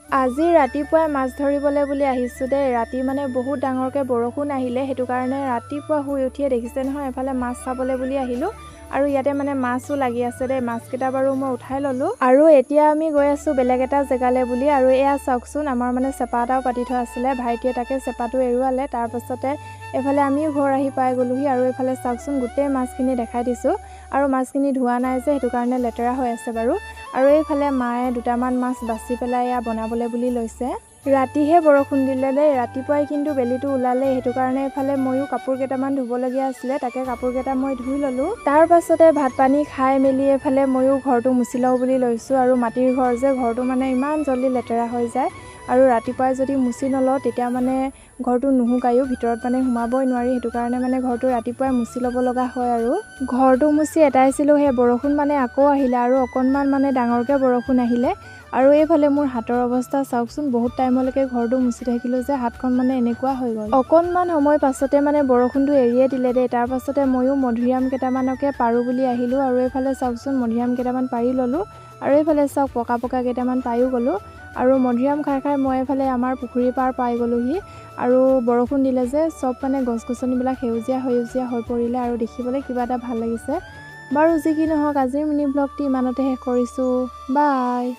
আজি ৰাতিপুৱাই মাছ ধৰিবলৈ বুলি আহিছোঁ দেই। ৰাতি মানে বহুত ডাঙৰকৈ বৰষুণ আহিলে, সেইটো কাৰণে ৰাতিপুৱা শুই উঠিয়ে দেখিছে নহয় এফালে মাছ চাবলৈ বুলি আহিলোঁ। আৰু ইয়াতে মানে মাছো লাগি আছে দেই। মাছকেইটা বাৰু মই উঠাই ল'লোঁ। আৰু এতিয়া আমি গৈ আছোঁ বেলেগ এটা জেগালৈ বুলি। আৰু এয়া চাওকচোন, আমাৰ মানে চেপা এটাও পাতি থোৱা আছিলে, ভাইটিয়ে তাকে চেপাটো এৰুৱালে। তাৰপাছতে এইফালে আমিও ঘৰ আহি পাই গ'লোহি। আৰু এইফালে চাওকচোন, গোটেই মাছখিনি দেখাই দিছোঁ। আৰু মাছখিনি ধোৱা নাই যে, সেইটো কাৰণে লেতেৰা হৈ আছে বাৰু। আৰু এইফালে মায়ে দুটামান মাছ বাছি পেলাই এয়া বনাবলৈ বুলি লৈছে। ৰাতিহে বৰষুণ দিলে দেই, ৰাতিপুৱাই কিন্তু বেলিটো ওলালে। সেইটো কাৰণে এইফালে ময়ো কাপোৰ কেইটামান ধুবলগীয়া আছিলে, তাকে কাপোৰকেইটা মই ধুই ল'লোঁ। তাৰ পাছতে ভাত পানী খাই মেলি এইফালে ময়ো ঘৰটো মুচি লওঁ বুলি লৈছোঁ। আৰু মাটিৰ ঘৰ যে, ঘৰটো মানে ইমান জল্দি লেতেৰা হৈ যায়। আৰু ৰাতিপুৱাই যদি মুচি নলওঁ তেতিয়া মানে ঘৰটো নুশুকায়ো, ভিতৰত মানে সোমাবই নোৱাৰি। সেইটো কাৰণে মানে ঘৰটো ৰাতিপুৱাই মুচি ল'ব লগা হয়। আৰু ঘৰটো মুচি এটাইছিলোঁ, সেই বৰষুণ মানে আকৌ আহিলে আৰু অকণমান মানে ডাঙৰকৈ বৰষুণ আহিলে। আৰু এইফালে মোৰ হাতৰ অৱস্থা চাওকচোন, বহুত টাইমলৈকে ঘৰটো মুচি থাকিলোঁ যে হাতখন মানে এনেকুৱা হৈ গ'ল। অকণমান সময় পাছতে মানে বৰষুণটো এৰিয়ে দিলে দেই। তাৰ পাছতে ময়ো মধুৰিআম কেইটামানকে পাৰোঁ বুলি আহিলোঁ। আৰু এইফালে চাওকচোন, মধুৰিআম কেইটামান পাৰি ল'লোঁ। আৰু এইফালে চাওক, পকা পকা কেইটামান পায়ো গ'লোঁ। আৰু মধুৰিআম খাই খাই মই এইফালে আমাৰ পুখুৰীৰ পাৰ পাই গ'লোহি। আৰু বৰষুণ দিলে যে, চব মানে গছ গছনিবিলাক সেউজীয়া সেউজীয়া হৈ পৰিলে আৰু দেখিবলৈ কিবা এটা ভাল লাগিছে। বাৰু যি কি নহওক, আজিৰ মিনি ব্লগটি ইমানতে শেষ কৰিছোঁ। বাই।